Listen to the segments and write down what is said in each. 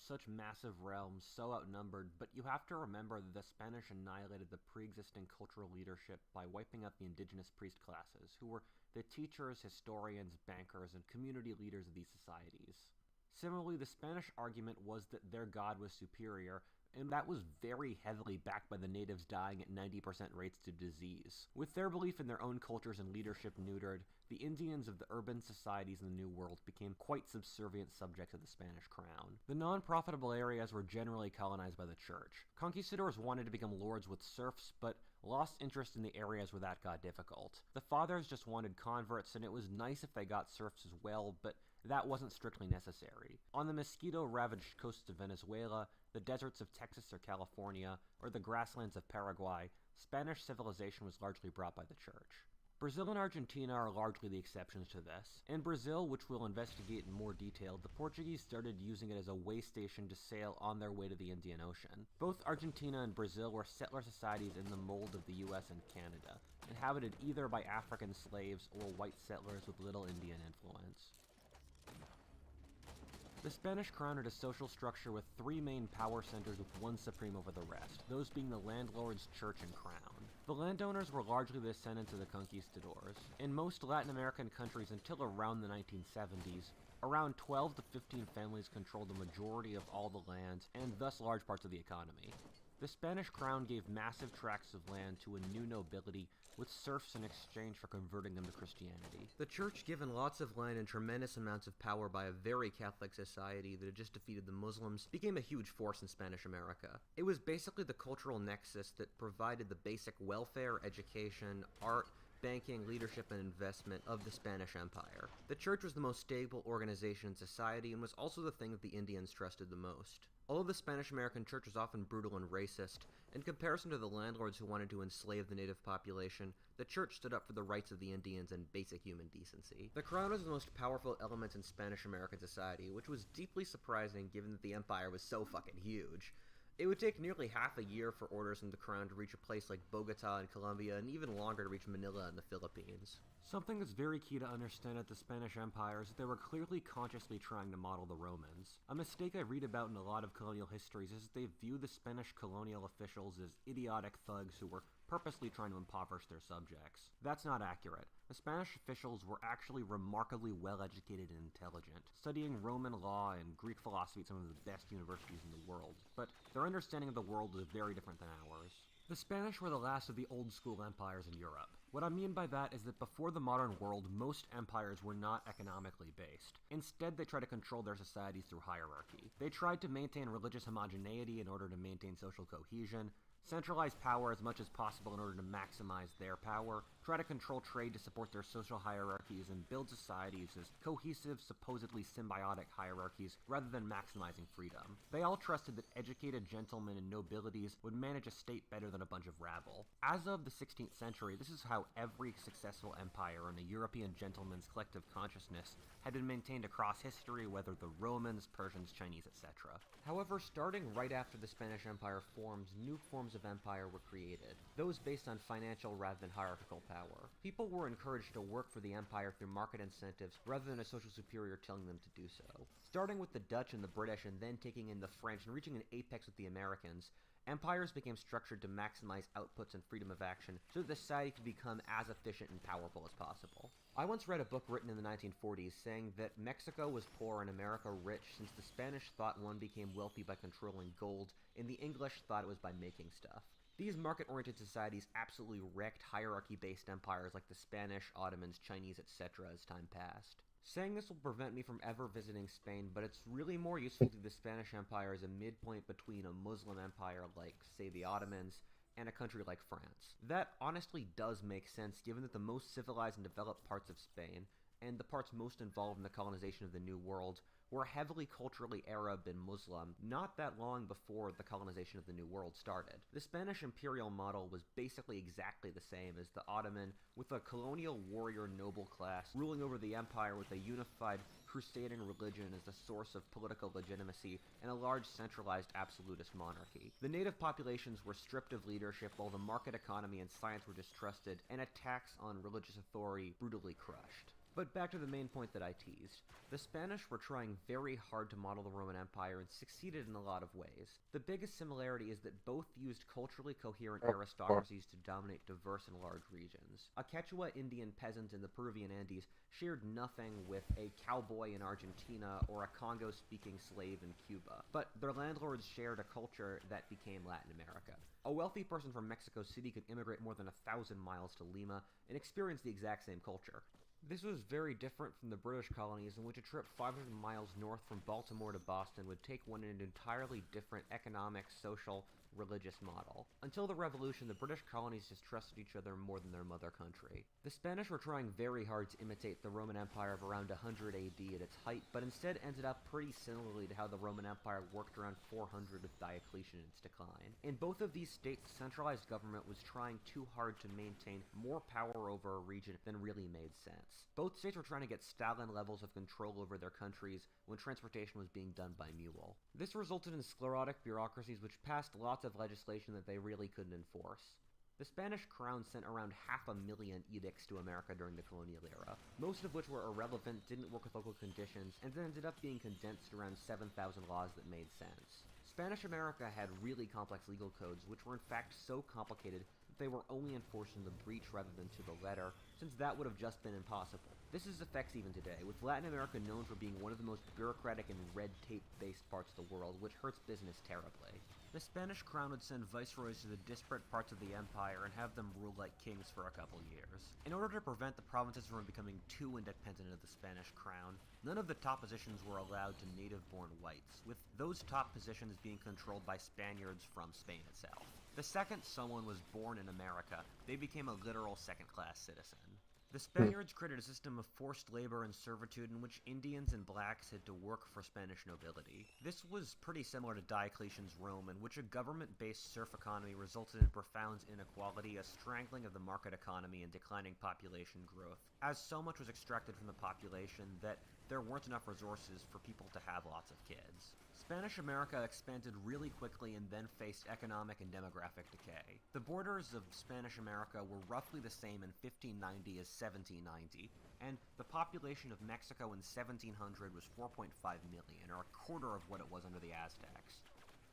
such massive realms, so outnumbered, but you have to remember that the Spanish annihilated the pre-existing cultural leadership by wiping out the indigenous priest classes, who were the teachers, historians, bankers, and community leaders of these societies. Similarly, the Spanish argument was that their god was superior, and that was very heavily backed by the natives dying at 90% rates to disease. With their belief in their own cultures and leadership neutered, the Indians of the urban societies in the New World became quite subservient subjects of the Spanish crown. The non-profitable areas were generally colonized by the church. Conquistadors wanted to become lords with serfs, but lost interest in the areas where that got difficult. The fathers just wanted converts, and it was nice if they got serfs as well, but that wasn't strictly necessary. On the mosquito-ravaged coasts of Venezuela, the deserts of Texas or California, or the grasslands of Paraguay, Spanish civilization was largely brought by the church. Brazil and Argentina are largely the exceptions to this. In Brazil, which we'll investigate in more detail, the Portuguese started using it as a way station to sail on their way to the Indian Ocean. Both Argentina and Brazil were settler societies in the mold of the US and Canada, inhabited either by African slaves or white settlers with little Indian influence. The Spanish crown had a social structure with three main power centers with one supreme over the rest, those being the landlords, church, and crown. The landowners were largely the descendants of the conquistadors. In most Latin American countries until around the 1970s, around 12 to 15 families controlled the majority of all the land, and thus large parts of the economy. The Spanish crown gave massive tracts of land to a new nobility, with serfs in exchange for converting them to Christianity. The church, given lots of land and tremendous amounts of power by a very Catholic society that had just defeated the Muslims, became a huge force in Spanish America. It was basically the cultural nexus that provided the basic welfare, education, art, banking, leadership, and investment of the Spanish Empire. The church was the most stable organization in society and was also the thing that the Indians trusted the most. Although the Spanish-American church was often brutal and racist, in comparison to the landlords who wanted to enslave the native population, the church stood up for the rights of the Indians and basic human decency. The crown was the most powerful element in Spanish-American society, which was deeply surprising given that the empire was so fucking huge. It would take nearly half a year for orders from the crown to reach a place like Bogota in Colombia, and even longer to reach Manila in the Philippines. Something that's very key to understand at the Spanish Empire is that they were clearly consciously trying to model the Romans. A mistake I read about in a lot of colonial histories is that they view the Spanish colonial officials as idiotic thugs who were purposely trying to impoverish their subjects. That's not accurate. The Spanish officials were actually remarkably well-educated and intelligent, studying Roman law and Greek philosophy at some of the best universities in the world, but their understanding of the world was very different than ours. The Spanish were the last of the old-school empires in Europe. What I mean by that is that before the modern world, most empires were not economically based. Instead, they tried to control their societies through hierarchy. They tried to maintain religious homogeneity in order to maintain social cohesion, centralize power as much as possible in order to maximize their power, try to control trade to support their social hierarchies, and build societies as cohesive, supposedly symbiotic hierarchies rather than maximizing freedom. They all trusted that educated gentlemen and nobilities would manage a state better than a bunch of rabble. As of the 16th century, this is how every successful empire in a European gentleman's collective consciousness had been maintained across history, whether the Romans, Persians, Chinese, etc. However, starting right after the Spanish Empire formed, new forms of empire were created, those based on financial rather than hierarchical power. People were encouraged to work for the empire through market incentives rather than a social superior telling them to do so. Starting with the Dutch and the British and then taking in the French and reaching an apex with the Americans, empires became structured to maximize outputs and freedom of action so that the society could become as efficient and powerful as possible. I once read a book written in the 1940s saying that Mexico was poor and America rich since the Spanish thought one became wealthy by controlling gold and the English thought it was by making stuff. These market-oriented societies absolutely wrecked hierarchy-based empires like the Spanish, Ottomans, Chinese, etc. as time passed. Saying this will prevent me from ever visiting Spain, but it's really more useful to the Spanish Empire as a midpoint between a Muslim empire like, say, the Ottomans, and a country like France. That honestly does make sense given that the most civilized and developed parts of Spain, and the parts most involved in the colonization of the New World, were heavily culturally Arab and Muslim not that long before the colonization of the New World started. The Spanish imperial model was basically exactly the same as the Ottoman, with a colonial warrior noble class ruling over the empire with a unified crusading religion as the source of political legitimacy and a large centralized absolutist monarchy. The native populations were stripped of leadership while the market economy and science were distrusted, and attacks on religious authority brutally crushed. But back to the main point that I teased. The Spanish were trying very hard to model the Roman Empire and succeeded in a lot of ways. The biggest similarity is that both used culturally coherent aristocracies to dominate diverse and large regions. A Quechua Indian peasant in the Peruvian Andes shared nothing with a cowboy in Argentina or a Congo-speaking slave in Cuba, but their landlords shared a culture that became Latin America. A wealthy person from Mexico City could immigrate more than 1,000 miles to Lima and experience the exact same culture. This was very different from the British colonies, in which a trip 500 miles north from Baltimore to Boston would take one in an entirely different economic, social, religious model. Until the Revolution, the British colonies distrusted each other more than their mother country. The Spanish were trying very hard to imitate the Roman Empire of around 100 AD at its height, but instead ended up pretty similarly to how the Roman Empire worked around 400 with Diocletian in its decline. In both of these states, the centralized government was trying too hard to maintain more power over a region than really made sense. Both states were trying to get Stalin levels of control over their countries when transportation was being done by mule. This resulted in sclerotic bureaucracies which passed lots of legislation that they really couldn't enforce. The Spanish crown sent around 500,000 edicts to America during the colonial era, most of which were irrelevant, didn't work with local conditions, and then ended up being condensed around 7,000 laws that made sense. Spanish America had really complex legal codes, which were in fact so complicated that they were only enforced in the breach rather than to the letter, since that would have just been impossible. This is effects even today, with Latin America known for being one of the most bureaucratic and red tape-based parts of the world, which hurts business terribly. The Spanish crown would send viceroys to the disparate parts of the empire and have them rule like kings for a couple years. In order to prevent the provinces from becoming too independent of the Spanish crown, none of the top positions were allowed to native-born whites, with those top positions being controlled by Spaniards from Spain itself. The second someone was born in America, they became a literal second-class citizen. The Spaniards created a system of forced labor and servitude in which Indians and blacks had to work for Spanish nobility. This was pretty similar to Diocletian's Rome, in which a government-based serf economy resulted in profound inequality, a strangling of the market economy, and declining population growth, as so much was extracted from the population that there weren't enough resources for people to have lots of kids. Spanish America expanded really quickly and then faced economic and demographic decay. The borders of Spanish America were roughly the same in 1590 as 1790, and the population of Mexico in 1700 was 4.5 million, or a quarter of what it was under the Aztecs.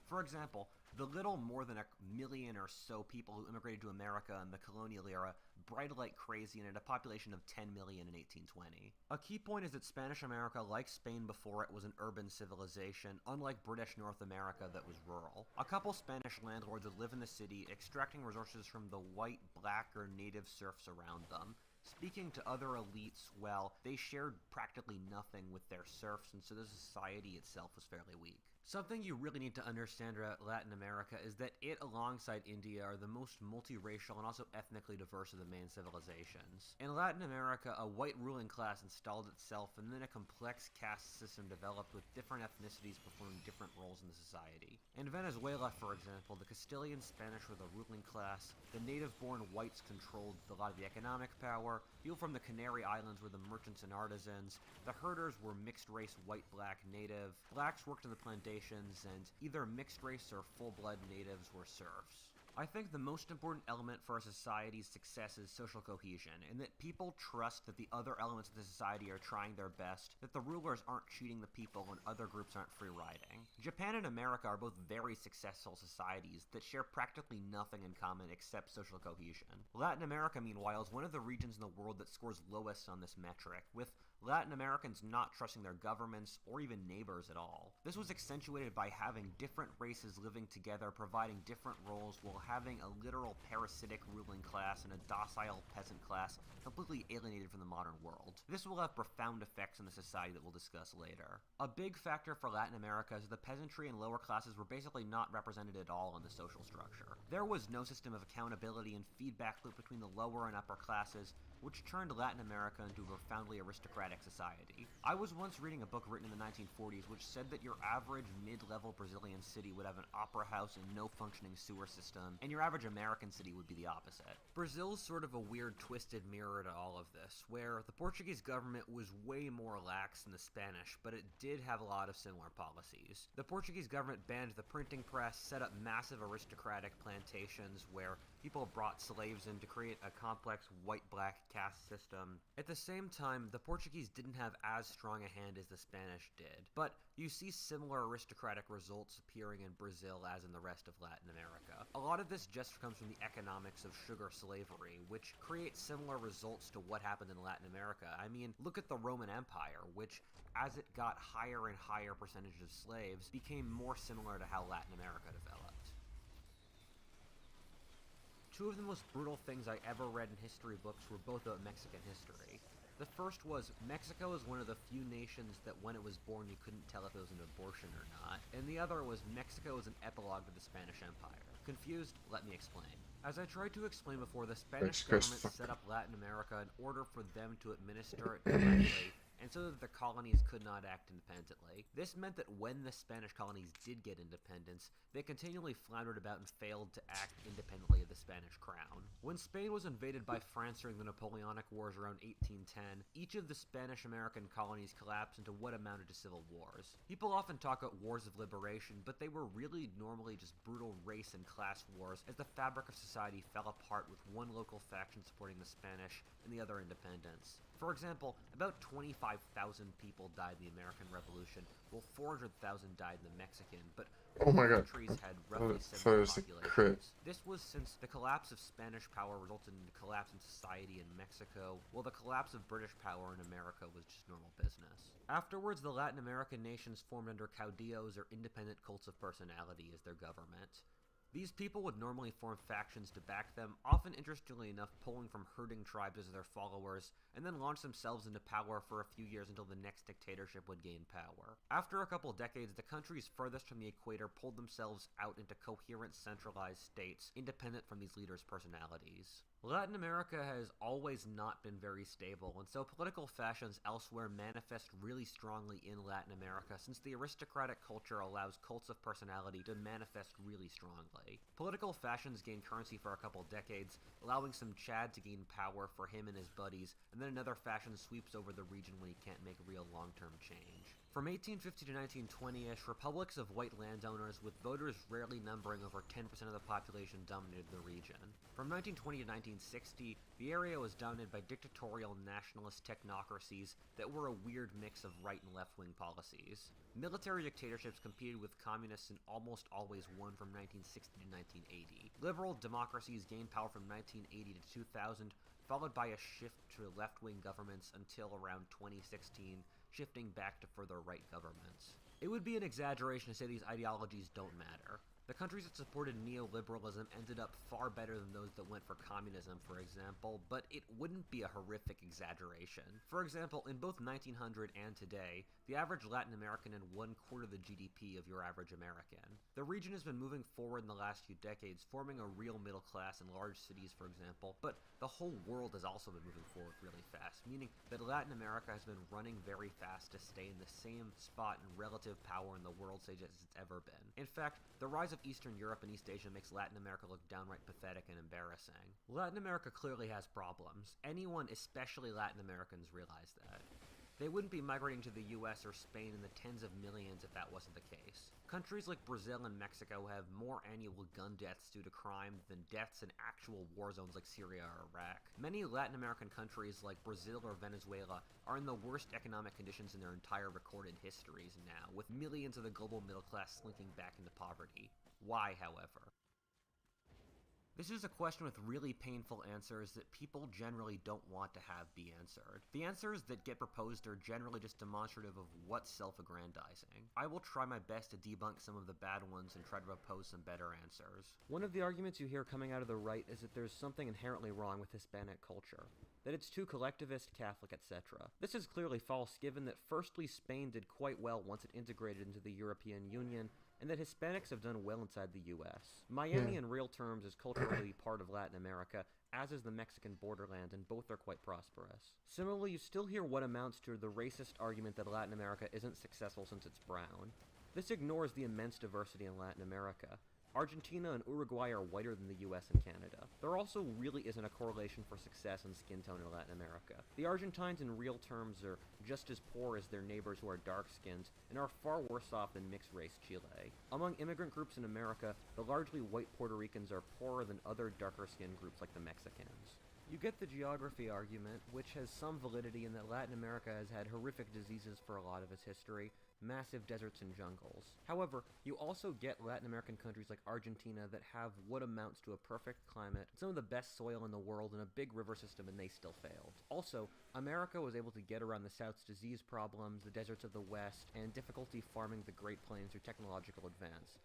For example, the little more than 1,000,000 or so people who immigrated to America in the colonial era bred like crazy and had a population of 10 million in 1820. A key point is that Spanish America, like Spain before it, was an urban civilization, unlike British North America that was rural. A couple Spanish landlords would live in the city, extracting resources from the white, black, or native serfs around them. Speaking to other elites, well, they shared practically nothing with their serfs, and so the society itself was fairly weak. Something you really need to understand about Latin America is that it, alongside India, are the most multiracial and also ethnically diverse of the main civilizations. In Latin America, a white ruling class installed itself, and then a complex caste system developed with different ethnicities performing different roles in the society. In Venezuela, for example, the Castilian Spanish were the ruling class, the native-born whites controlled a lot of the economic power, people from the Canary Islands were the merchants and artisans, the herders were mixed-race white-black native, blacks worked in the plantations, and either mixed-race or full-blood natives were serfs. I think the most important element for a society's success is social cohesion, and that people trust that the other elements of the society are trying their best, that the rulers aren't cheating the people, and other groups aren't free-riding. Japan and America are both very successful societies that share practically nothing in common except social cohesion. Latin America, meanwhile, is one of the regions in the world that scores lowest on this metric, with Latin Americans not trusting their governments or even neighbors at all. This was accentuated by having different races living together, providing different roles, while having a literal parasitic ruling class and a docile peasant class completely alienated from the modern world. This will have profound effects on the society that we'll discuss later. A big factor for Latin America is the peasantry and lower classes were basically not represented at all in the social structure. There was no system of accountability and feedback loop between the lower and upper classes, which turned Latin America into a profoundly aristocratic society. I was once reading a book written in the 1940s which said that your average mid-level Brazilian city would have an opera house and no functioning sewer system, and your average American city would be the opposite. Brazil's sort of a weird twisted mirror to all of this, where the Portuguese government was way more lax than the Spanish, but it did have a lot of similar policies. The Portuguese government banned the printing press, set up massive aristocratic plantations where people brought slaves in to create a complex white-black caste system. At the same time, the Portuguese didn't have as strong a hand as the Spanish did, but you see similar aristocratic results appearing in Brazil as in the rest of Latin America. A lot of this just comes from the economics of sugar slavery, which creates similar results to what happened in Latin America. I mean, look at the Roman Empire, which, as it got higher and higher percentages of slaves, became more similar to how Latin America developed. Two of the most brutal things I ever read in history books were both about Mexican history. The first was, Mexico is one of the few nations that when it was born you couldn't tell if it was an abortion or not, and the other was, Mexico is an epilogue to the Spanish Empire. Confused? Let me explain. As I tried to explain before, the Spanish government set up Latin America in order for them to administer it directly, and so that the colonies could not act independently. This meant that when the Spanish colonies did get independence, they continually floundered about and failed to act independently of the Spanish crown. When Spain was invaded by France during the Napoleonic Wars around 1810, each of the Spanish-American colonies collapsed into what amounted to civil wars. People often talk about wars of liberation, but they were really normally just brutal race and class wars as the fabric of society fell apart with one local faction supporting the Spanish and the other independents. For example, about 25,000 people died in the American Revolution, while 400,000 died in the Mexican, but both countries had roughly similar populations. This was since the collapse of Spanish power resulted in a collapse in society in Mexico, while the collapse of British power in America was just normal business. Afterwards, the Latin American nations formed under caudillos or independent cults of personality as their government. These people would normally form factions to back them, often interestingly enough pulling from herding tribes as their followers, and then launch themselves into power for a few years until the next dictatorship would gain power. After a couple decades, the countries furthest from the equator pulled themselves out into coherent centralized states, independent from these leaders' personalities. Latin America has always not been very stable, and so political fashions elsewhere manifest really strongly in Latin America since the aristocratic culture allows cults of personality to manifest really strongly. Political fashions gain currency for a couple decades, allowing some Chad to gain power for him and his buddies, and then another fashion sweeps over the region when he can't make real long-term change. From 1850 to 1920-ish, republics of white landowners with voters rarely numbering over 10% of the population dominated the region. From 1920 to 1960, the area was dominated by dictatorial nationalist technocracies that were a weird mix of right and left-wing policies. Military dictatorships competed with communists and almost always won from 1960 to 1980. Liberal democracies gained power from 1980 to 2000, followed by a shift to left-wing governments until around 2016, shifting back to further right governments. It would be an exaggeration to say these ideologies don't matter. The countries that supported neoliberalism ended up far better than those that went for communism, for example, but it wouldn't be a horrific exaggeration. For example, in both 1900 and today, the average Latin American had 1/4 of the GDP of your average American. The region has been moving forward in the last few decades, forming a real middle class in large cities, for example, but the whole world has also been moving forward really fast, meaning that Latin America has been running very fast to stay in the same spot in relative power in the world stage as it's ever been. In fact, the rise of Eastern Europe and East Asia makes Latin America look downright pathetic and embarrassing. Latin America clearly has problems. Anyone, especially Latin Americans, realize that. They wouldn't be migrating to the US or Spain in the tens of millions if that wasn't the case. Countries like Brazil and Mexico have more annual gun deaths due to crime than deaths in actual war zones like Syria or Iraq. Many Latin American countries like Brazil or Venezuela are in the worst economic conditions in their entire recorded histories now, with millions of the global middle class slinking back into poverty. Why, however? This is a question with really painful answers that people generally don't want to have be answered. The answers that get proposed are generally just demonstrative of what's self-aggrandizing. I will try my best to debunk some of the bad ones and try to propose some better answers. One of the arguments you hear coming out of the right is that there's something inherently wrong with Hispanic culture, that it's too collectivist, Catholic, etc. This is clearly false given that firstly Spain did quite well once it integrated into the European Union, and that Hispanics have done well inside the US. Miami in real terms is culturally part of Latin America, as is the Mexican borderland, and both are quite prosperous. Similarly, you still hear what amounts to the racist argument that Latin America isn't successful since it's brown. This ignores the immense diversity in Latin America. Argentina and Uruguay are whiter than the US and Canada. There also really isn't a correlation for success and skin tone in Latin America. The Argentines in real terms are just as poor as their neighbors who are dark-skinned, and are far worse off than mixed-race Chile. Among immigrant groups in America, the largely white Puerto Ricans are poorer than other darker-skinned groups like the Mexicans. You get the geography argument, which has some validity in that Latin America has had horrific diseases for a lot of its history, massive deserts and jungles. However, you also get Latin American countries like Argentina that have what amounts to a perfect climate, some of the best soil in the world, and a big river system, and they still failed. Also, America was able to get around the South's disease problems, the deserts of the West, and difficulty farming the Great Plains through technological advance.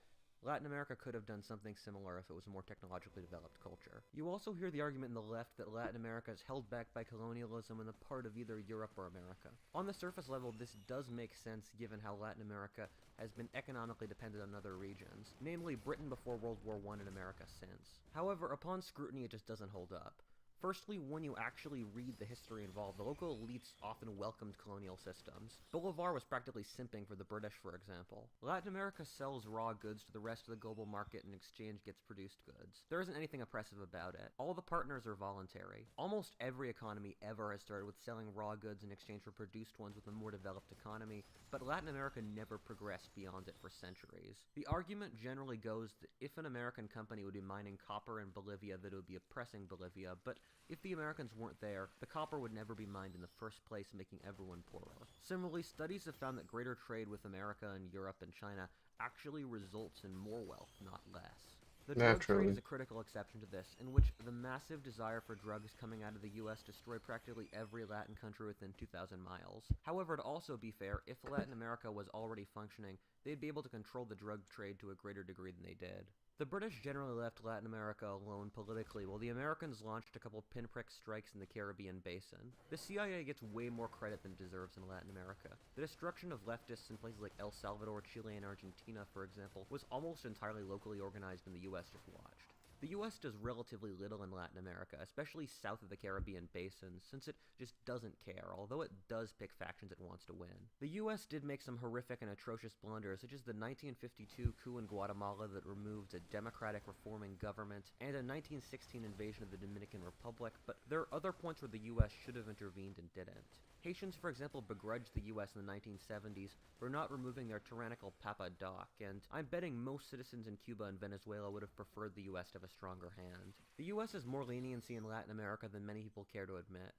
Latin America could have done something similar if it was a more technologically developed culture. You also hear the argument in the left that Latin America is held back by colonialism and a part of either Europe or America. On the surface level, this does make sense given how Latin America has been economically dependent on other regions, namely Britain before World War I and America since. However, upon scrutiny, it just doesn't hold up. Firstly, when you actually read the history involved, the local elites often welcomed colonial systems. Bolivar was practically simping for the British, for example. Latin America sells raw goods to the rest of the global market and in exchange gets produced goods. There isn't anything oppressive about it. All the partners are voluntary. Almost every economy ever has started with selling raw goods in exchange for produced ones with a more developed economy, but Latin America never progressed beyond it for centuries. The argument generally goes that if an American company would be mining copper in Bolivia, that it would be oppressing Bolivia, but if the Americans weren't there, the copper would never be mined in the first place, making everyone poorer. Similarly, studies have found that greater trade with America and Europe and China actually results in more wealth, not less. The drug trade is a critical exception to this, in which the massive desire for drugs coming out of the US destroyed practically every Latin country within 2,000 miles. However, to also be fair, if Latin America was already functioning, they'd be able to control the drug trade to a greater degree than they did. The British generally left Latin America alone politically, while the Americans launched a couple pinprick strikes in the Caribbean basin. The CIA gets way more credit than it deserves in Latin America. The destruction of leftists in places like El Salvador, Chile, and Argentina, for example, was almost entirely locally organized, and the US just watched. The US does relatively little in Latin America, especially south of the Caribbean basin, since it just doesn't care, although it does pick factions it wants to win. The US did make some horrific and atrocious blunders, such as the 1952 coup in Guatemala that removed a democratic reforming government, and a 1916 invasion of the Dominican Republic, but there are other points where the US should have intervened and didn't. Haitians, for example, begrudged the US in the 1970s for not removing their tyrannical Papa Doc, and I'm betting most citizens in Cuba and Venezuela would have preferred the US to have a stronger hand. The US has more leniency in Latin America than many people care to admit.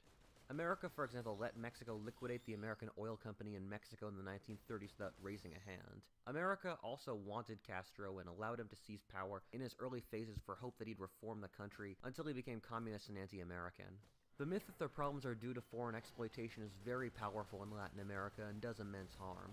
America, for example, let Mexico liquidate the American Oil Company in Mexico in the 1930s without raising a hand. America also wanted Castro and allowed him to seize power in his early phases for hope that he'd reform the country until he became communist and anti-American. The myth that their problems are due to foreign exploitation is very powerful in Latin America and does immense harm.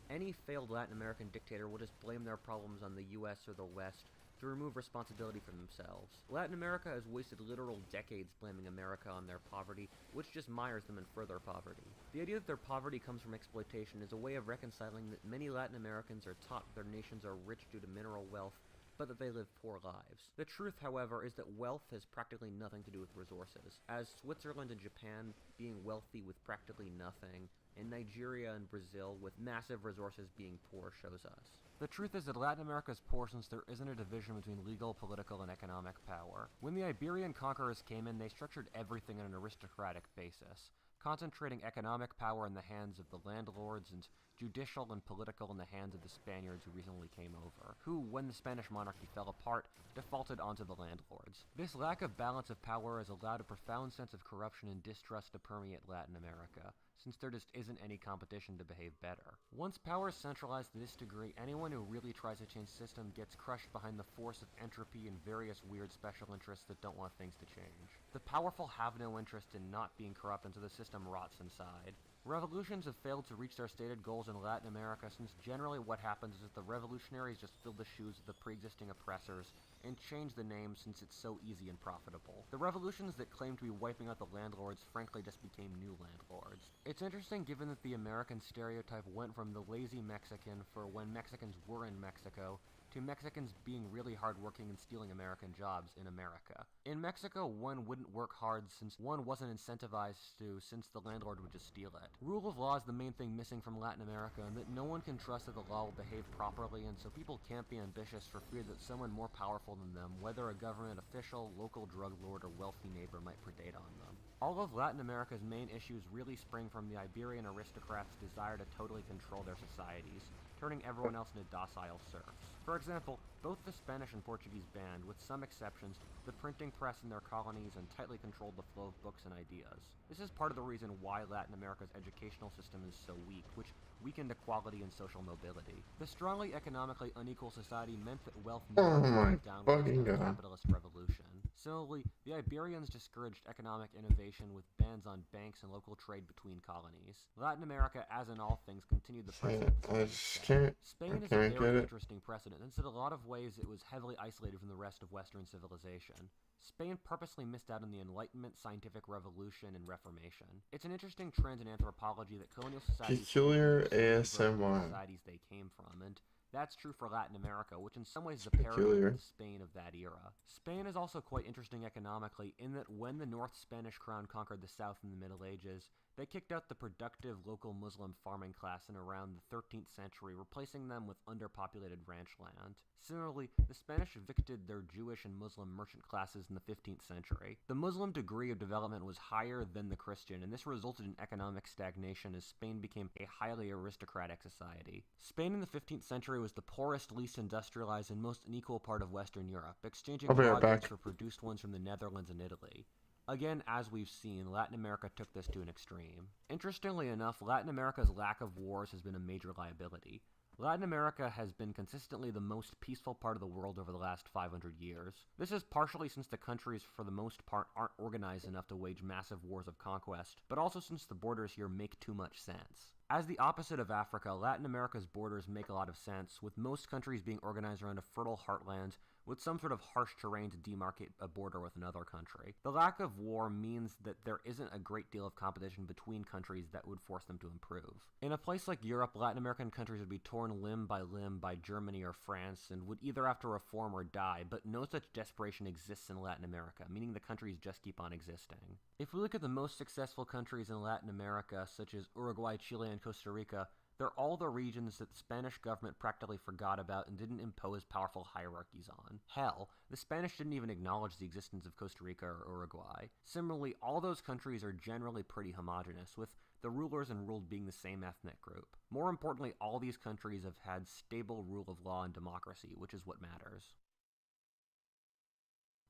Any failed Latin American dictator will just blame their problems on the US or the West to remove responsibility from themselves. Latin America has wasted literal decades blaming America on their poverty, which just mires them in further poverty. The idea that their poverty comes from exploitation is a way of reconciling that many Latin Americans are taught their nations are rich due to mineral wealth, but that they live poor lives. The truth, however, is that wealth has practically nothing to do with resources, as Switzerland and Japan being wealthy with practically nothing, and Nigeria and Brazil with massive resources being poor shows us. The truth is that Latin America is poor since there isn't a division between legal, political, and economic power. When the Iberian conquerors came in, they structured everything on an aristocratic basis, concentrating economic power in the hands of the landlords and judicial and political in the hands of the Spaniards who recently came over, who, when the Spanish monarchy fell apart, defaulted onto the landlords. This lack of balance of power has allowed a profound sense of corruption and distrust to permeate Latin America, since there just isn't any competition to behave better. Once power is centralized to this degree, anyone who really tries to change the system gets crushed behind the force of entropy and various weird special interests that don't want things to change. The powerful have no interest in not being corrupt, and so the system rots inside. Revolutions have failed to reach their stated goals in Latin America, since generally what happens is that the revolutionaries just fill the shoes of the pre-existing oppressors and change the name since it's so easy and profitable. The revolutions that claim to be wiping out the landlords frankly just became new landlords. It's interesting given that the American stereotype went from the lazy Mexican for when Mexicans were in Mexico to Mexicans being really hardworking and stealing American jobs in America. In Mexico, one wouldn't work hard since one wasn't incentivized to, since the landlord would just steal it. Rule of law is the main thing missing from Latin America, and that no one can trust that the law will behave properly, and so people can't be ambitious for fear that someone more powerful than them, whether a government official, local drug lord, or wealthy neighbor, might predate on them. All of Latin America's main issues really spring from the Iberian aristocrats' desire to totally control their societies, turning everyone else into docile serfs. For example, both the Spanish and Portuguese banned, with some exceptions, the printing press in their colonies and tightly controlled the flow of books and ideas. This is part of the reason why Latin America's educational system is so weak, which weakened equality and social mobility. The strongly economically unequal society meant that wealth Oh moved my downwards fucking in a god. capitalist revolution. Similarly, the Iberians discouraged economic innovation with bans on banks and local trade between colonies. Latin America, as in all things, continued the precedent I Spain just set. can't. Spain I is a can't get very it. interesting precedent, since in a lot of ways it was heavily isolated from the rest of Western civilization. Spain purposely missed out on the Enlightenment, scientific revolution, and Reformation. It's an interesting trend in anthropology that colonial societies Peculiar versions of the ASMR. societies they came from, and that's true for Latin America, which in some ways is a parody Peculiar. of the Spain of that era. Spain is also quite interesting economically in that when the North Spanish crown conquered the South in the Middle Ages, they kicked out the productive local Muslim farming class in around the 13th century, replacing them with underpopulated ranch land. Similarly, the Spanish evicted their Jewish and Muslim merchant classes in the 15th century. The Muslim degree of development was higher than the Christian, and this resulted in economic stagnation as Spain became a highly aristocratic society. Spain in the 15th century was the poorest, least industrialized, and most unequal part of Western Europe, exchanging I'll be raw right goods back. for produced ones from the Netherlands and Italy. Again, as we've seen, Latin America took this to an extreme. Interestingly enough, Latin America's lack of wars has been a major liability. Latin America has been consistently the most peaceful part of the world over the last 500 years. This is partially since the countries, for the most part, aren't organized enough to wage massive wars of conquest, but also since the borders here make too much sense. As the opposite of Africa, Latin America's borders make a lot of sense, with most countries being organized around a fertile heartland with some sort of harsh terrain to demarcate a border with another country. The lack of war means that there isn't a great deal of competition between countries that would force them to improve. In a place like Europe, Latin American countries would be torn limb by Germany or France and would either have to reform or die, but no such desperation exists in Latin America, meaning the countries just keep on existing. If we look at the most successful countries in Latin America, such as Uruguay, Chile, and Costa Rica, they're all the regions that the Spanish government practically forgot about and didn't impose powerful hierarchies on. Hell, the Spanish didn't even acknowledge the existence of Costa Rica or Uruguay. Similarly, all those countries are generally pretty homogenous, with the rulers and ruled being the same ethnic group. More importantly, all these countries have had stable rule of law and democracy, which is what matters.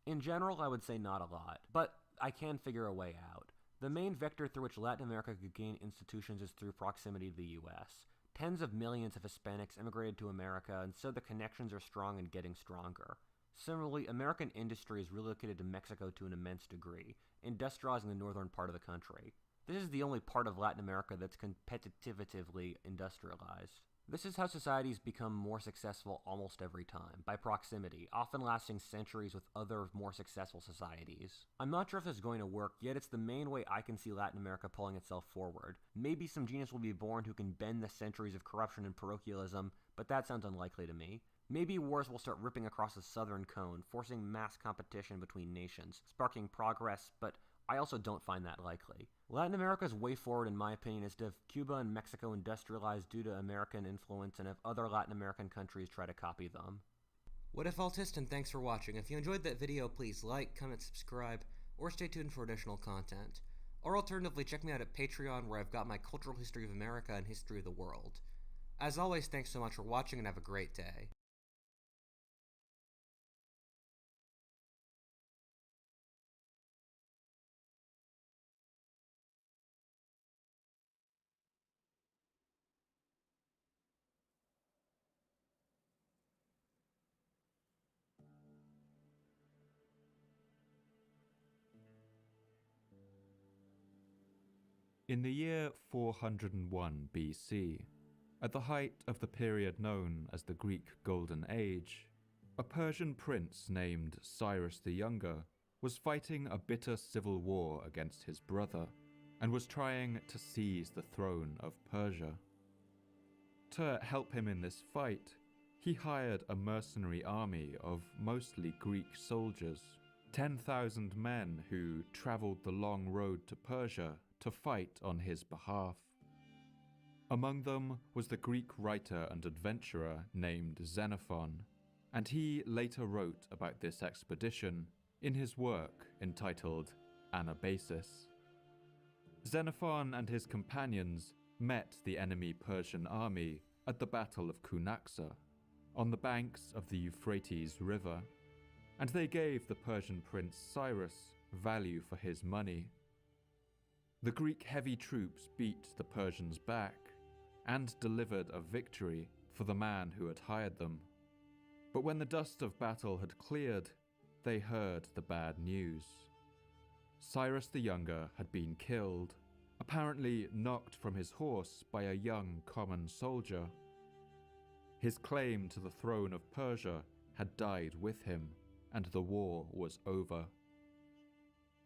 In general, I would say not a lot, but I can figure a way out. The main vector through which Latin America could gain institutions is through proximity to the US. Tens of millions of Hispanics immigrated to America, and so the connections are strong and getting stronger. Similarly, American industry is relocated to Mexico to an immense degree, industrializing the northern part of the country. This is the only part of Latin America that's competitively industrialized. This is how societies become more successful almost every time, by proximity, often lasting centuries with other more successful societies. I'm not sure if this is going to work, yet it's the main way I can see Latin America pulling itself forward. Maybe some genius will be born who can bend the centuries of corruption and parochialism, but that sounds unlikely to me. Maybe wars will start ripping across the southern cone, forcing mass competition between nations, sparking progress, but I also don't find that likely. Latin America's way forward, in my opinion, is to have Cuba and Mexico industrialized due to American influence and have other Latin American countries try to copy them. Whatifalthist, and thanks for watching. If you enjoyed that video, please like, comment, subscribe, or stay tuned for additional content. Or alternatively, check me out at Patreon, where I've got my cultural history of America and history of the world. As always, thanks so much for watching and have a great day. In the year 401 BC, at the height of the period known as the Greek Golden Age, a Persian prince named Cyrus the Younger was fighting a bitter civil war against his brother and was trying to seize the throne of Persia. To help him in this fight, he hired a mercenary army of mostly Greek soldiers, 10,000 men who traveled the long road to Persia to fight on his behalf. Among them was the Greek writer and adventurer named Xenophon, and he later wrote about this expedition in his work entitled Anabasis. Xenophon and his companions met the enemy Persian army at the Battle of Cunaxa, on the banks of the Euphrates River, and they gave the Persian prince Cyrus value for his money. The Greek heavy troops beat the Persians back and delivered a victory for the man who had hired them. But when the dust of battle had cleared, they heard the bad news. Cyrus the Younger had been killed, apparently knocked from his horse by a young common soldier. His claim to the throne of Persia had died with him, and the war was over.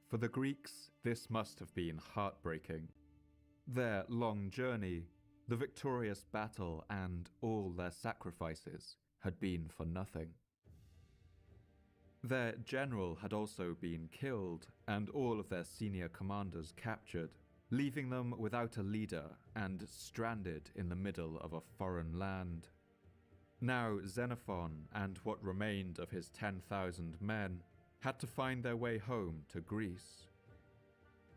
For the Greeks, this must have been heartbreaking. Their long journey, the victorious battle, and all their sacrifices had been for nothing. Their general had also been killed, and all of their senior commanders captured, leaving them without a leader and stranded in the middle of a foreign land. Now Xenophon and what remained of his 10,000 men had to find their way home to Greece.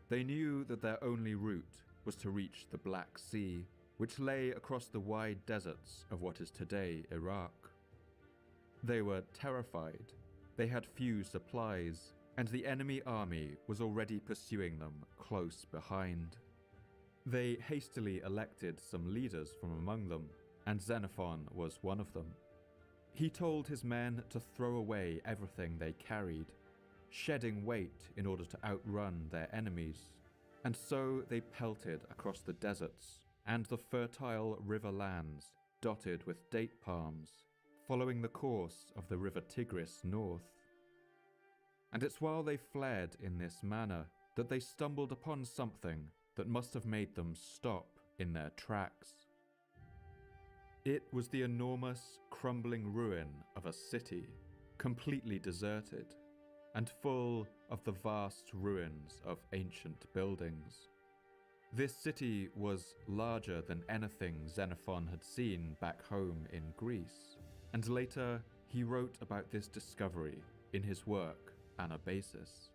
They knew that their only route was to reach the Black Sea, which lay across the wide deserts of what is today Iraq. They were terrified. They had few supplies, and the enemy army was already pursuing them close behind. They hastily elected some leaders from among them, and Xenophon was one of them. He told his men to throw away everything they carried, shedding weight in order to outrun their enemies, and so they pelted across the deserts and the fertile river lands dotted with date palms, following the course of the river Tigris north. And it's while they fled in this manner that they stumbled upon something that must have made them stop in their tracks. It was the enormous, crumbling ruin of a city, completely deserted, and full of the vast ruins of ancient buildings. This city was larger than anything Xenophon had seen back home in Greece, and later he wrote about this discovery in his work Anabasis.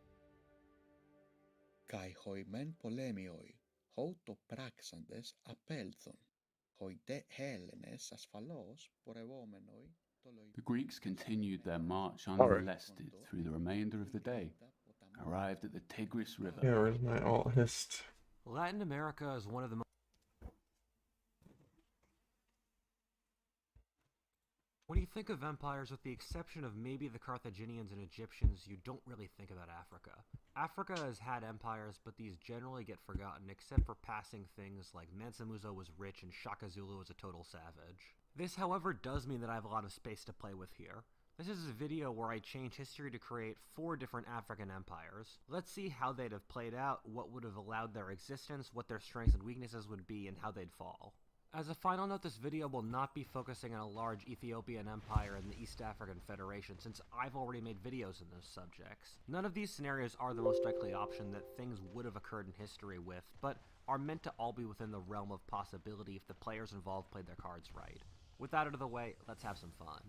Kai hoi men polemioi, ho to praxantes apelthon, hoi de Hellenes asphalos porevomenoi. The Greeks continued their march unmolested through the remainder of the day, arrived at the Tigris River. Yeah, where's my alt-hist? Latin America is one of the most... When you think of empires, with the exception of maybe the Carthaginians and Egyptians, you don't really think about Africa. Africa has had empires, but these generally get forgotten, except for passing things like Mansa Musa was rich and Shaka Zulu was a total savage. This, however, does mean that I have a lot of space to play with here. This is a video where I change history to create 4 different African empires. Let's see how they'd have played out, what would have allowed their existence, what their strengths and weaknesses would be, and how they'd fall. As a final note, this video will not be focusing on a large Ethiopian empire in the East African Federation, since I've already made videos on those subjects. None of these scenarios are the most likely option that things would have occurred in history with, but are meant to all be within the realm of possibility if the players involved played their cards right. With that out of the way, let's have some fun.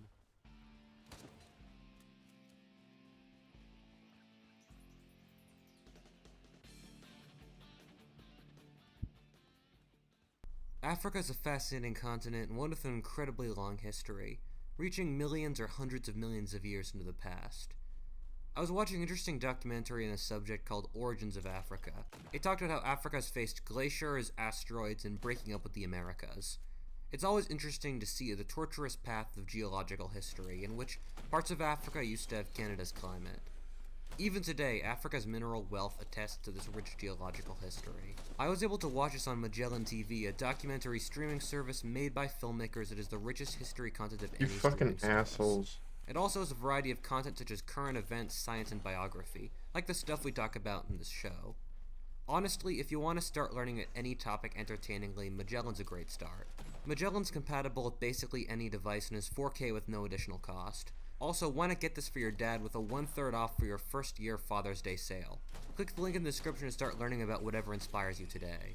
Africa is a fascinating continent and one with an incredibly long history, reaching millions or hundreds of millions of years into the past. I was watching an interesting documentary on a subject called Origins of Africa. It talked about how Africa has faced glaciers, asteroids, and breaking up with the Americas. It's always interesting to see the tortuous path of geological history, in which parts of Africa used to have Canada's climate. Even today, Africa's mineral wealth attests to this rich geological history. I was able to watch this on Magellan TV, a documentary streaming service made by filmmakers that is the richest history content of You any fucking streaming service. assholes. It also has a variety of content such as current events, science, and biography, like the stuff we talk about in this show. Honestly, if you want to start learning any topic entertainingly, Magellan's a great start. Magellan's compatible with basically any device and is 4K with no additional cost. Also, why not get this for your dad with a 1/3 off for your first year Father's Day sale? Click the link in the description to start learning about whatever inspires you today.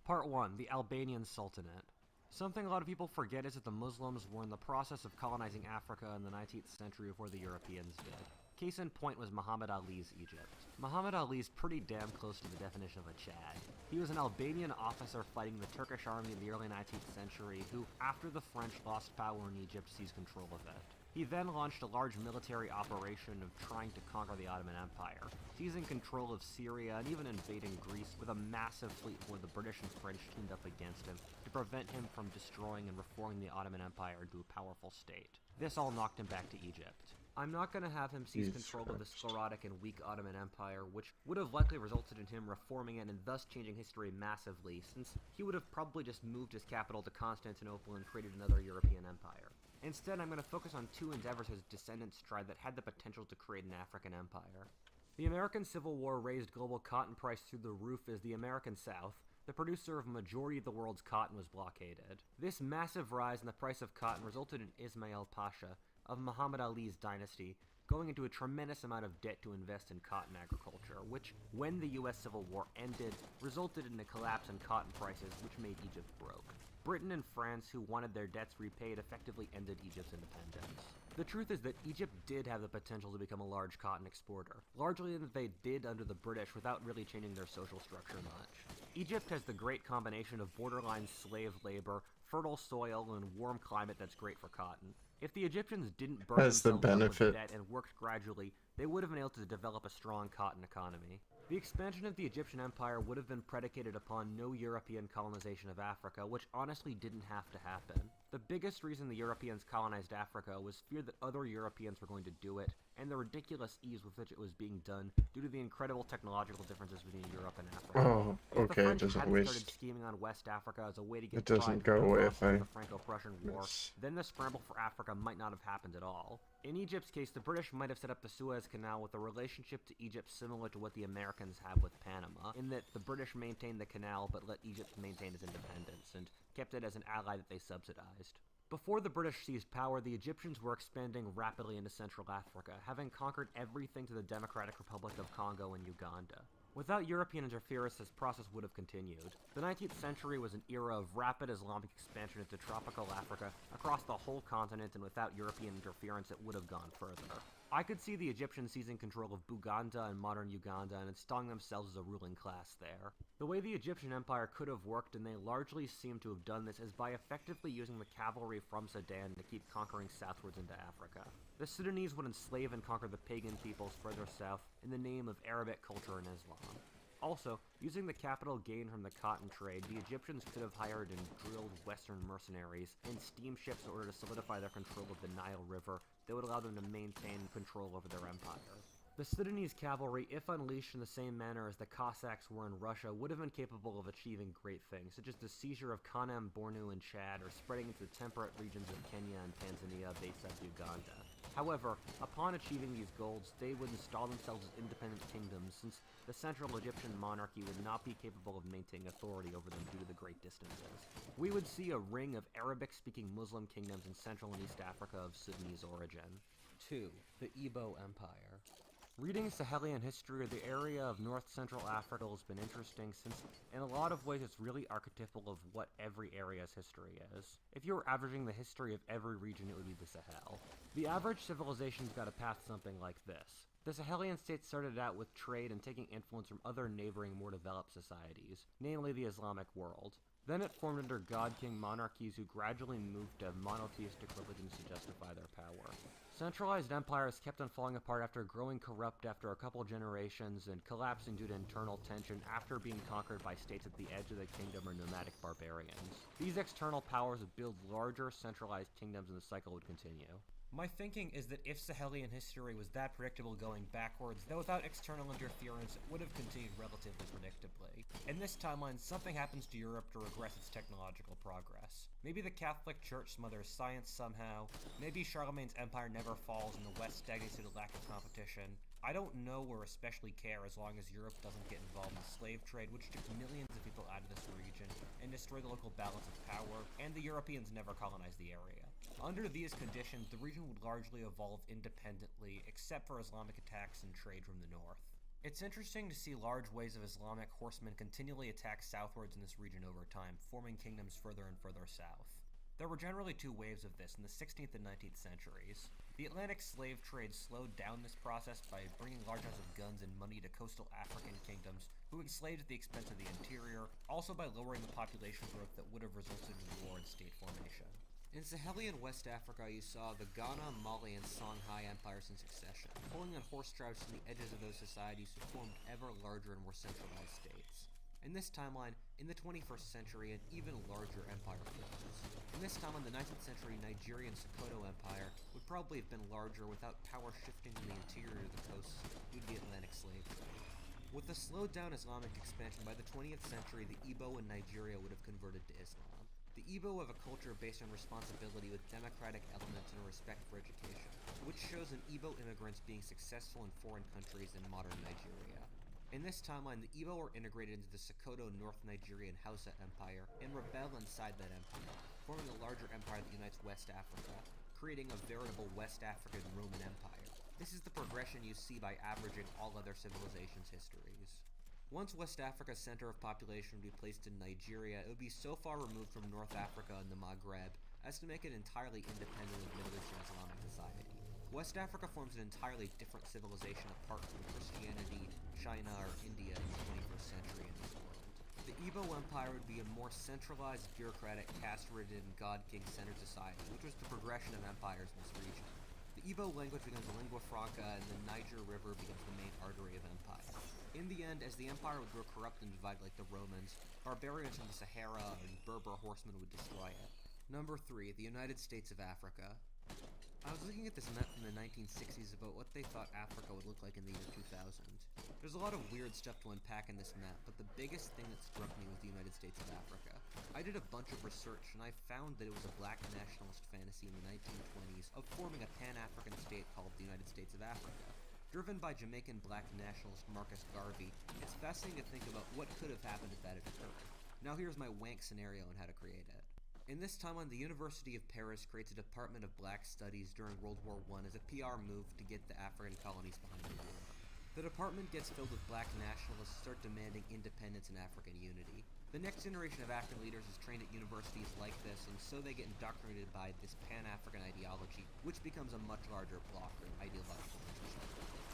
Part 1. The Albanian Sultanate. Something a lot of people forget is that the Muslims were in the process of colonizing Africa in the 19th century before the Europeans did. Case in point was Muhammad Ali's Egypt. Muhammad Ali's pretty damn close to the definition of a Chad. He was an Albanian officer fighting the Turkish army in the early 19th century who, after the French lost power in Egypt, seized control of it. He then launched a large military operation of trying to conquer the Ottoman Empire, seizing control of Syria and even invading Greece with a massive fleet where the British and French teamed up against him to prevent him from destroying and reforming the Ottoman Empire into a powerful state. This all knocked him back to Egypt. I'm not going to have him seize control of the sclerotic and weak Ottoman Empire, which would have likely resulted in him reforming it and thus changing history massively, since he would have probably just moved his capital to Constantinople and created another European empire. Instead, I'm going to focus on two endeavors his descendants tried that had the potential to create an African empire. The American Civil War raised global cotton price through the roof as the American South, the producer of a majority of the world's cotton, was blockaded. This massive rise in the price of cotton resulted in Ismail Pasha, of Muhammad Ali's dynasty, going into a tremendous amount of debt to invest in cotton agriculture, which, when the US Civil War ended, resulted in a collapse in cotton prices, which made Egypt broke. Britain and France, who wanted their debts repaid, effectively ended Egypt's independence. The truth is that Egypt did have the potential to become a large cotton exporter, largely in that they did under the British without really changing their social structure much. Egypt has the great combination of borderline slave labor, fertile soil, and warm climate that's great for cotton. If the Egyptians didn't burn themselves up with debt and worked gradually, they would have been able to develop a strong cotton economy. The expansion of the Egyptian Empire would have been predicated upon no European colonization of Africa, which honestly didn't have to happen. The biggest reason the Europeans colonized Africa was fear that other Europeans were going to do it, and the ridiculous ease with which it was being done due to the incredible technological differences between Europe and Africa. Oh, okay, it doesn't waste. Started scheming on West Africa as a way to get it doesn't go away if I... the Franco-Prussian War, then the scramble for Africa might not have happened at all. In Egypt's case, the British might have set up the Suez Canal with a relationship to Egypt similar to what the Americans have with Panama, in that the British maintained the canal but let Egypt maintain its independence, and kept it as an ally that they subsidized. Before the British seized power, the Egyptians were expanding rapidly into Central Africa, having conquered everything to the Democratic Republic of Congo and Uganda. Without European interference, this process would have continued. The 19th century was an era of rapid Islamic expansion into tropical Africa across the whole continent, and without European interference, it would have gone further. I could see the Egyptians seizing control of Buganda and modern Uganda and installing themselves as a ruling class there. The way the Egyptian Empire could have worked, and they largely seem to have done this, is by effectively using the cavalry from Sudan to keep conquering southwards into Africa. The Sudanese would enslave and conquer the pagan peoples further south in the name of Arabic culture and Islam. Also, using the capital gained from the cotton trade, the Egyptians could have hired and drilled Western mercenaries and steamships in order to solidify their control of the Nile River that would allow them to maintain control over their empire. The Sudanese cavalry, if unleashed in the same manner as the Cossacks were in Russia, would have been capable of achieving great things, such as the seizure of Kanem, Bornu, and Chad, or spreading into the temperate regions of Kenya and Tanzania based out of Uganda. However, upon achieving these goals, they would install themselves as independent kingdoms, since the central Egyptian monarchy would not be capable of maintaining authority over them due to the great distances. We would see a ring of Arabic-speaking Muslim kingdoms in Central and East Africa of Sudanese origin. 2. The Igbo Empire. Reading Sahelian history of the area of north-central Africa has been interesting since, in a lot of ways, it's really archetypal of what every area's history is. If you were averaging the history of every region, it would be the Sahel. The average civilization's got a path something like this. The Sahelian states started out with trade and taking influence from other neighboring, more developed societies, namely the Islamic world. Then it formed under god-king monarchies who gradually moved to monotheistic religions to justify their power. Centralized empires kept on falling apart after growing corrupt after a couple generations and collapsing due to internal tension after being conquered by states at the edge of the kingdom or nomadic barbarians. These external powers would build larger, centralized kingdoms and the cycle would continue. My thinking is that if Sahelian history was that predictable going backwards, then without external interference, it would have continued relatively predictably. In this timeline, something happens to Europe to regress its technological progress. Maybe the Catholic Church smothers science somehow, maybe Charlemagne's empire never falls and the West stagnates due to lack of competition. I don't know or especially care as long as Europe doesn't get involved in the slave trade, which took millions of people out of this region and destroyed the local balance of power, and the Europeans never colonized the area. Under these conditions, the region would largely evolve independently, except for Islamic attacks and trade from the north. It's interesting to see large waves of Islamic horsemen continually attack southwards in this region over time, forming kingdoms further and further south. There were generally two waves of this in the 16th and 19th centuries. The Atlantic slave trade slowed down this process by bringing large amounts of guns and money to coastal African kingdoms who enslaved at the expense of the interior, also by lowering the population growth that would have resulted in war and state formation. In Sahelian West Africa, you saw the Ghana, Mali, and Songhai empires in succession, pulling on horse tribes from the edges of those societies who formed ever larger and more centralized states. In this timeline, in the 21st century, an even larger empire forms. In this timeline, the 19th century Nigerian Sokoto Empire would probably have been larger without power shifting from the interior to the coasts due to the Atlantic slave trade. With the slowed down Islamic expansion, by the 20th century, the Igbo in Nigeria would have converted to Islam. The Igbo have a culture based on responsibility with democratic elements and a respect for education, which shows in Igbo immigrants being successful in foreign countries in modern Nigeria. In this timeline, the Igbo were integrated into the Sokoto North Nigerian Hausa Empire and rebel inside that empire, forming a larger empire that unites West Africa, creating a veritable West African Roman Empire. This is the progression you see by averaging all other civilizations' histories. Once West Africa's center of population would be placed in Nigeria, it would be so far removed from North Africa and the Maghreb as to make it entirely independent of Middle Eastern Islamic society. West Africa forms an entirely different civilization apart from Christianity, China, or India in the 21st century in this world. The Igbo Empire would be a more centralized, bureaucratic, caste-ridden, god-king-centered society, which was the progression of empires in this region. The Igbo language becomes the lingua franca, and the Niger River becomes the main artery of empire. In the end, as the empire would grow corrupt and divided like the Romans, barbarians from the Sahara and Berber horsemen would destroy it. Number 3, the United States of Africa. I was looking at this map from the 1960s about what they thought Africa would look like in the year 2000. There's a lot of weird stuff to unpack in this map, but the biggest thing that struck me was the United States of Africa. I did a bunch of research, and I found that it was a black nationalist fantasy in the 1920s of forming a pan-African state called the United States of Africa. Driven by Jamaican black nationalist Marcus Garvey, it's fascinating to think about what could have happened if that had occurred. Now here's my wank scenario on how to create it. In this timeline, the University of Paris creates a Department of Black Studies during World War I as a PR move to get the African colonies behind the war. The department gets filled with black nationalists who start demanding independence and African unity. The next generation of African leaders is trained at universities like this, and so they get indoctrinated by this pan-African ideology, which becomes a much larger bloc or ideological interest.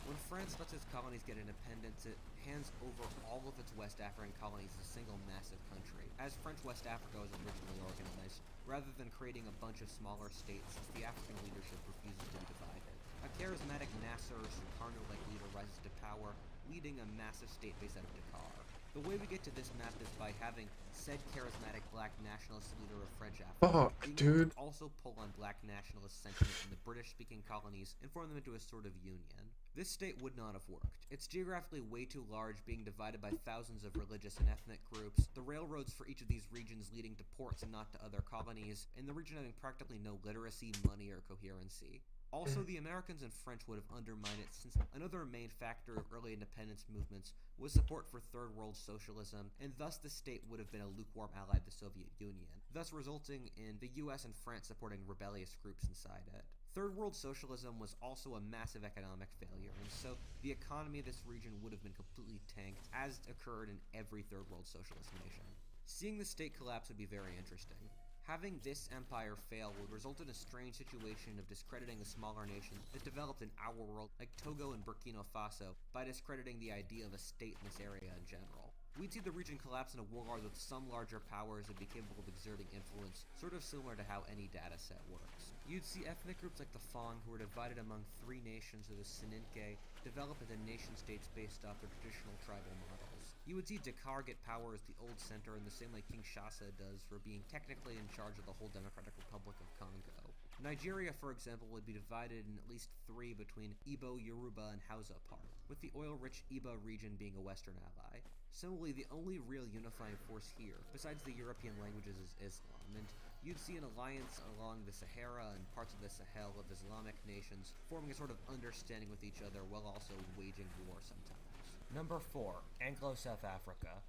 When France lets its colonies get independence, it hands over all of its West African colonies as a single massive country, as French West Africa was originally organized, rather than creating a bunch of smaller states since the African leadership refuses to be divided. A charismatic Nasser or Sukarno-like leader rises to power, leading a massive state based out of Dakar. The way we get to this map is by having said charismatic black nationalist leader of French Africa dude. also pull on black nationalist sentiment in the British-speaking colonies and form them into a sort of union. This state would not have worked. It's geographically way too large, being divided by thousands of religious and ethnic groups, the railroads for each of these regions leading to ports and not to other colonies, and the region having practically no literacy, money, or coherency. Also, the Americans and French would have undermined it, since another main factor of early independence movements was support for Third World socialism, and thus the state would have been a lukewarm ally of the Soviet Union, thus resulting in the US and France supporting rebellious groups inside it. Third World socialism was also a massive economic failure, and so the economy of this region would have been completely tanked, as occurred in every Third World socialist nation. Seeing the state collapse would be very interesting. Having this empire fail would result in a strange situation of discrediting the smaller nations that developed in our world, like Togo and Burkina Faso, by discrediting the idea of a state in this area in general. We'd see the region collapse in a war with some larger powers that be capable of exerting influence, sort of similar to how any data set works. You'd see ethnic groups like the Fang, who were divided among three nations of the Soninke, develop into nation-states based off their traditional tribal models. You would see Dakar get power as the old center in the same way Kinshasa does for being technically in charge of the whole Democratic Republic of Congo. Nigeria, for example, would be divided in at least three between Igbo, Yoruba, and Hausa part, with the oil-rich Igbo region being a Western ally. Similarly, the only real unifying force here, besides the European languages, is Islam, and you'd see an alliance along the Sahara and parts of the Sahel of Islamic nations forming a sort of understanding with each other while also waging war sometimes. Number 4. Anglo-South Africa.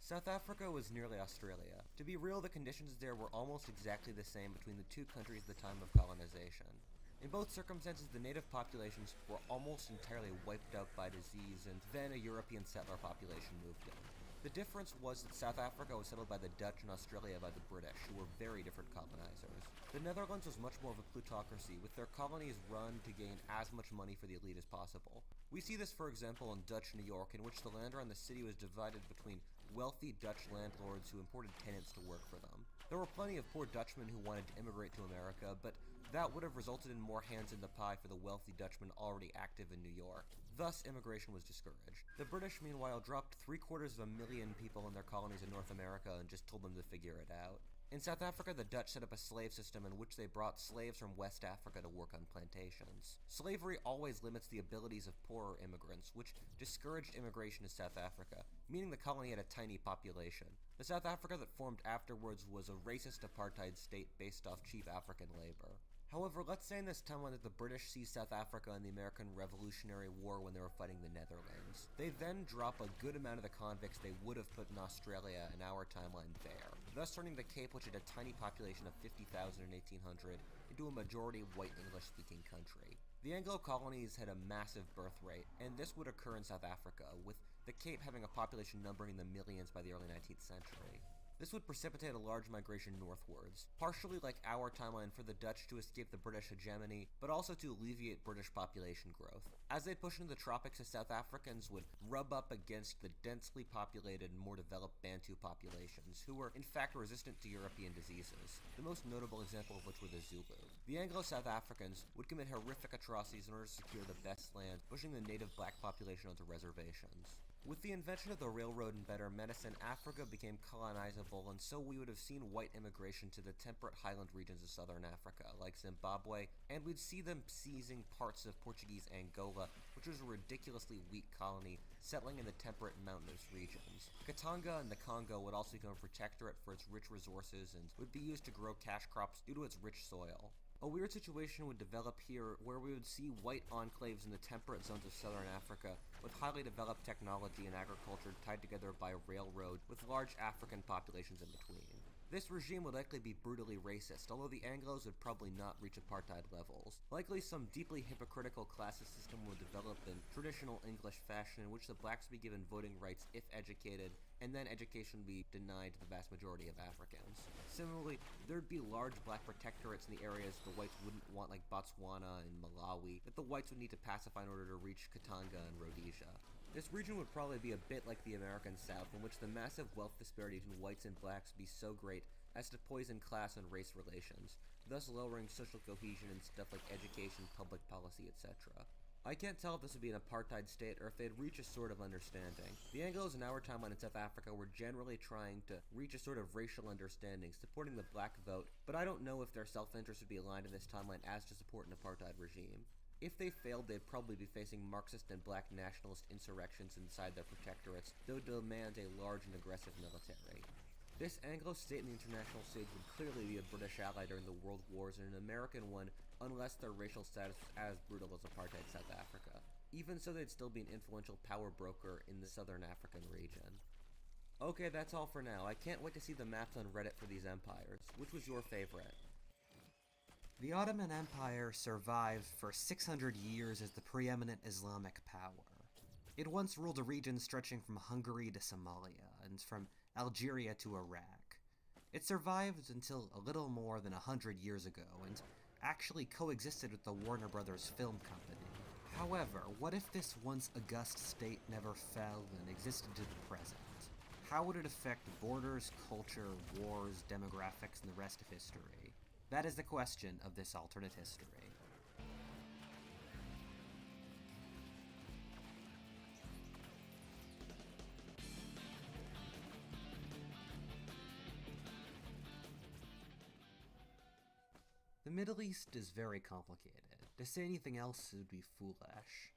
South Africa was nearly Australia. To be real, the conditions there were almost exactly the same between the two countries at the time of colonization. In both circumstances, the native populations were almost entirely wiped out by disease, and then a European settler population moved in. The difference was that South Africa was settled by the Dutch and Australia by the British, who were very different colonizers. The Netherlands was much more of a plutocracy, with their colonies run to gain as much money for the elite as possible. We see this, for example, in Dutch New York, in which the land around the city was divided between wealthy Dutch landlords who imported tenants to work for them. There were plenty of poor Dutchmen who wanted to immigrate to America, but that would have resulted in more hands in the pie for the wealthy Dutchmen already active in New York. Thus, immigration was discouraged. The British, meanwhile, dropped 750,000 people in their colonies in North America and just told them to figure it out. In South Africa, the Dutch set up a slave system in which they brought slaves from West Africa to work on plantations. Slavery always limits the abilities of poorer immigrants, which discouraged immigration to South Africa, meaning the colony had a tiny population. The South Africa that formed afterwards was a racist apartheid state based off cheap African labor. However, let's say in this timeline that the British see South Africa in the American Revolutionary War when they were fighting the Netherlands. They then drop a good amount of the convicts they would have put in Australia in our timeline there, thus turning the Cape, which had a tiny population of 50,000 in 1800, into a majority white English-speaking country. The Anglo colonies had a massive birth rate, and this would occur in South Africa, with the Cape having a population numbering in the millions by the early 19th century. This would precipitate a large migration northwards, partially like our timeline for the Dutch to escape the British hegemony, but also to alleviate British population growth. As they pushed into the tropics, the South Africans would rub up against the densely populated and more developed Bantu populations, who were in fact resistant to European diseases, the most notable example of which were the Zulu. The Anglo-South Africans would commit horrific atrocities in order to secure the best land, pushing the native black population onto reservations. With the invention of the railroad and better medicine, Africa became colonizable, and so we would have seen white immigration to the temperate highland regions of southern Africa, like Zimbabwe, and we'd see them seizing parts of Portuguese Angola, which was a ridiculously weak colony, settling in the temperate mountainous regions. Katanga and the Congo would also become a protectorate for its rich resources and would be used to grow cash crops due to its rich soil. A weird situation would develop here where we would see white enclaves in the temperate zones of southern Africa with highly developed technology and agriculture tied together by a railroad with large African populations in between. This regime would likely be brutally racist, although the Anglos would probably not reach apartheid levels. Likely some deeply hypocritical classist system would develop in traditional English fashion in which the blacks would be given voting rights if educated, and then education would be denied to the vast majority of Africans. Similarly, there'd be large black protectorates in the areas the whites wouldn't want, like Botswana and Malawi, that the whites would need to pacify in order to reach Katanga and Rhodesia. This region would probably be a bit like the American South, in which the massive wealth disparity between whites and blacks would be so great as to poison class and race relations, thus lowering social cohesion in stuff like education, public policy, etc. I can't tell if this would be an apartheid state or if they'd reach a sort of understanding. The Anglos in our timeline in South Africa were generally trying to reach a sort of racial understanding, supporting the black vote, but I don't know if their self-interest would be aligned in this timeline as to support an apartheid regime. If they failed, they'd probably be facing Marxist and black nationalist insurrections inside their protectorates, though demand a large and aggressive military. This Anglo state in the international stage would clearly be a British ally during the World Wars and an American one unless their racial status was as brutal as apartheid South Africa. Even so, they'd still be an influential power broker in the southern African region. Okay, that's all for now. I can't wait to see the maps on Reddit for these empires. Which was your favorite? The Ottoman Empire survived for 600 years as the preeminent Islamic power. It once ruled a region stretching from Hungary to Somalia, and from Algeria to Iraq. It survived until a little more than 100 years ago, and actually coexisted with the Warner Brothers film company. However, what if this once august state never fell and existed to the present? How would it affect borders, culture, wars, demographics, and the rest of history? That is the question of this alternate history. The Middle East is very complicated. To say anything else would be foolish.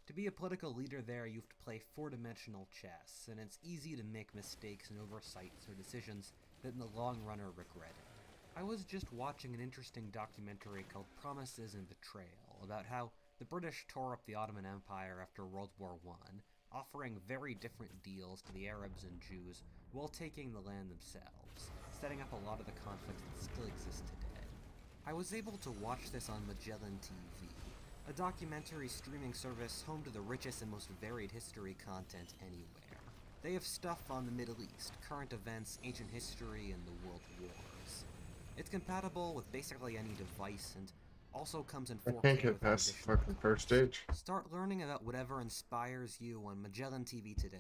To be a political leader there, you have to play four-dimensional chess, and it's easy to make mistakes and oversights or decisions that in the long run are regretted. I was just watching an interesting documentary called Promises and Betrayal about how the British tore up the Ottoman Empire after World War I, offering very different deals to the Arabs and Jews while taking the land themselves, setting up a lot of the conflicts that still exist today. I was able to watch this on Magellan TV, a documentary streaming service home to the richest and most varied history content anywhere. They have stuff on the Middle East, current events, ancient history, and the world wars. It's compatible with basically any device and also comes in I 4K can't get without past the additional fucking first colors. stage. Start learning about whatever inspires you on Magellan TV today.